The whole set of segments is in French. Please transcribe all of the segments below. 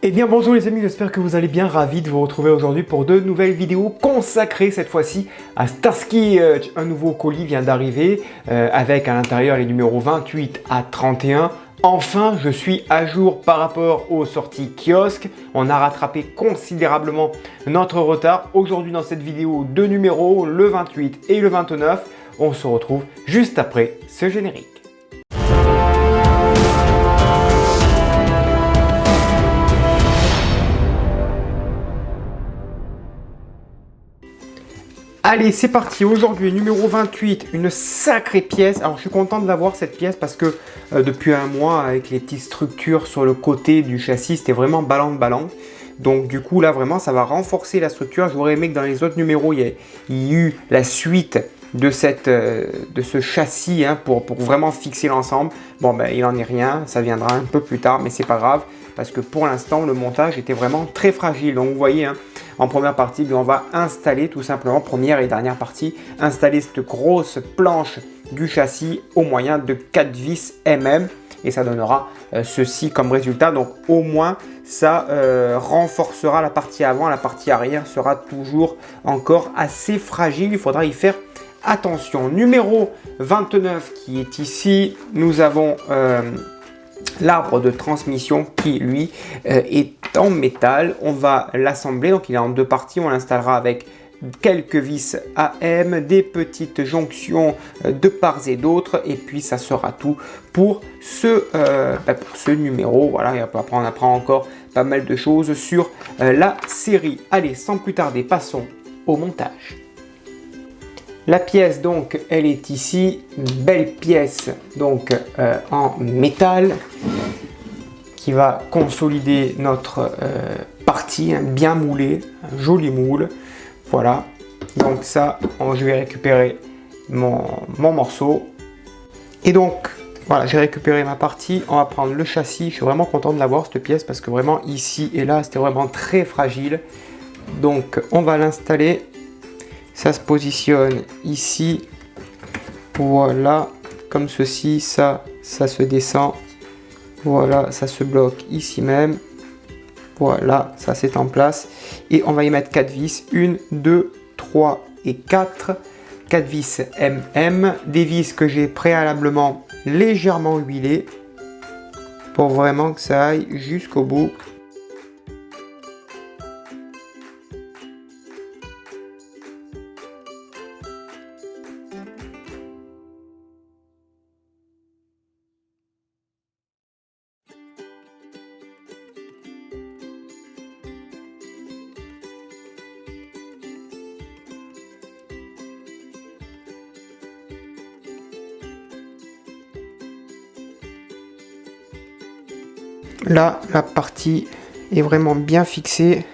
Eh bien bonjour les amis, j'espère que vous allez bien, ravi de vous retrouver aujourd'hui pour de nouvelles vidéos consacrées cette fois-ci à Starsky Hutch. Un nouveau colis vient d'arriver avec à l'intérieur les numéros 28 à 31. Enfin, je suis à jour par rapport aux sorties kiosques. On a rattrapé considérablement notre retard. Aujourd'hui dans cette vidéo, deux numéros, le 28 et le 29. On se retrouve juste après ce générique. Allez, c'est parti. Aujourd'hui, numéro 28, une sacrée pièce. Alors, je suis content de l'avoir cette pièce parce que depuis un mois, avec les petites structures sur le côté du châssis, c'était vraiment ballant. Donc, du coup, là, vraiment, ça va renforcer la structure. J'aurais aimé que dans les autres numéros, il y ait eu la suite de ce châssis pour vraiment fixer l'ensemble. Bon, ben, il n'en est rien. Ça viendra un peu plus tard, mais c'est pas grave parce que pour l'instant, le montage était vraiment très fragile. Donc, vous voyez, en première partie, on va installer tout simplement, première et dernière partie, installer cette grosse planche du châssis au moyen de 4 vis et ça donnera ceci comme résultat. Donc au moins ça renforcera la partie avant, la partie arrière sera toujours encore assez fragile, il faudra y faire attention. Numéro 29 qui est ici, nous avons l'arbre de transmission qui lui est en métal. On va l'assembler, donc il est en deux parties. On l'installera avec quelques vis AM, des petites jonctions de part et d'autre, et puis ça sera tout pour ce numéro. Voilà, et après on apprend encore pas mal de choses sur la série. Allez, sans plus tarder, passons au montage. La pièce donc, elle est ici, une belle pièce donc en métal qui va consolider notre partie, bien moulée, un joli moule. Voilà, donc ça, je vais récupérer mon morceau. Et donc, voilà, j'ai récupéré ma partie. On va prendre le châssis. Je suis vraiment content de l'avoir cette pièce parce que vraiment ici et là, c'était vraiment très fragile. Donc, on va l'installer. Ça se positionne ici, voilà, comme ceci, ça se descend, voilà, ça se bloque ici même, voilà, ça c'est en place, et on va y mettre 4 vis, 1, 2, 3 et 4 vis des vis que j'ai préalablement légèrement huilées, pour vraiment que ça aille jusqu'au bout. Là, la partie est vraiment bien fixée.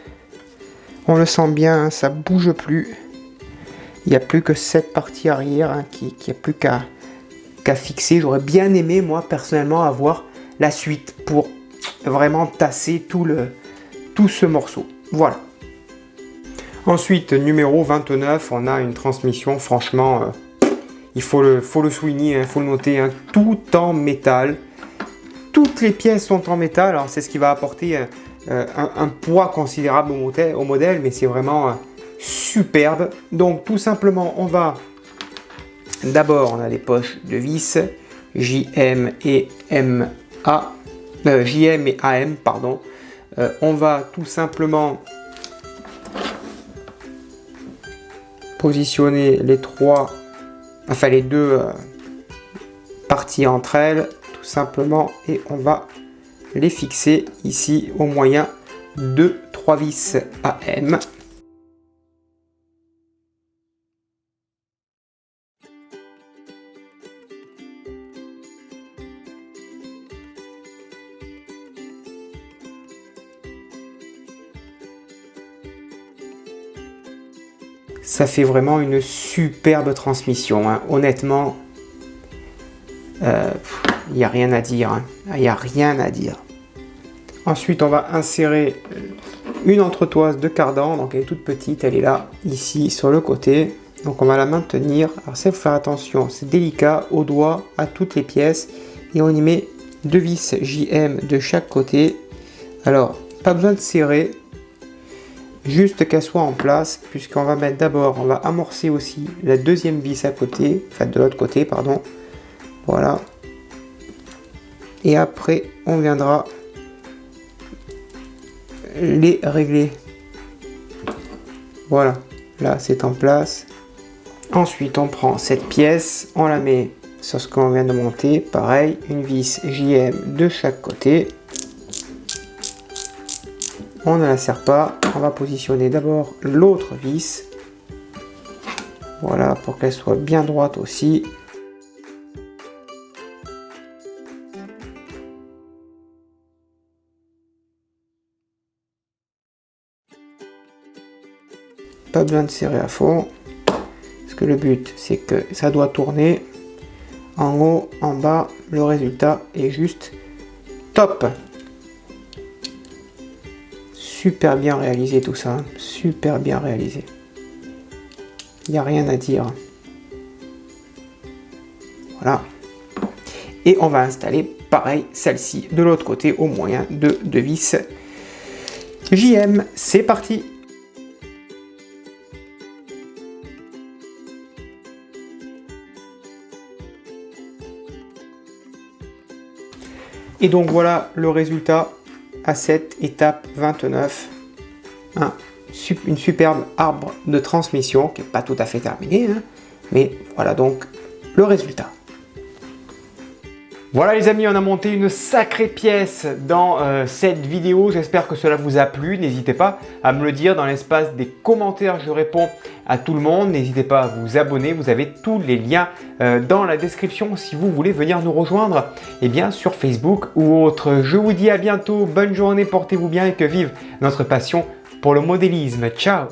On le sent bien, ça bouge plus. Il n'y a plus que cette partie arrière qui a plus qu'à fixer. J'aurais bien aimé, moi, personnellement, avoir la suite pour vraiment tasser tout ce morceau. Voilà. Ensuite, numéro 29, on a une transmission, franchement, il faut le souligner, il faut le noter, tout en métal. Toutes les pièces sont en métal, alors c'est ce qui va apporter un poids considérable au modèle, mais c'est vraiment superbe. Donc tout simplement, on a les poches de vis JM et AM, pardon. On va tout simplement positionner les deux parties entre elles. Simplement, et on va les fixer ici au moyen de 3 vis AM. Ça fait vraiment une superbe transmission, honnêtement. Il n'y a rien à dire, il n'y a rien à dire. Ensuite, on va insérer une entretoise de cardan, donc elle est toute petite, elle est là, ici, sur le côté. Donc on va la maintenir. Alors ça, il faut faire attention, c'est délicat, au doigt, à toutes les pièces. Et on y met 2 vis JM de chaque côté. Alors, Pas besoin de serrer, juste qu'elle soit en place, puisqu'on va mettre d'abord, on va amorcer aussi la deuxième vis à côté, enfin de l'autre côté, pardon. Voilà. Et après, on viendra les régler. Voilà, là c'est en place. Ensuite, on prend cette pièce, on la met sur ce qu'on vient de monter. Pareil, une vis JM de chaque côté. On ne la serre pas. On va positionner d'abord l'autre vis. Voilà, pour qu'elle soit bien droite aussi. Pas besoin de serrer à fond. Parce que le but, c'est que ça doit tourner. En haut, en bas, le résultat est juste top. Super bien réalisé tout ça, super bien réalisé. Il n'y a rien à dire. Voilà. Et on va installer pareil celle-ci de l'autre côté au moyen de deux vis JM. C'est parti. Et donc voilà le résultat à cette étape 29. Une superbe arbre de transmission qui n'est pas tout à fait terminé, hein, mais voilà donc le résultat. Voilà les amis, on a monté une sacrée pièce dans cette vidéo. J'espère que cela vous a plu. N'hésitez pas à me le dire dans l'espace des commentaires. Je réponds à tout le monde. N'hésitez pas à vous abonner. Vous avez tous les liens dans la description si vous voulez venir nous rejoindre sur Facebook ou autre. Je vous dis à bientôt. Bonne journée, portez-vous bien et que vive notre passion pour le modélisme. Ciao!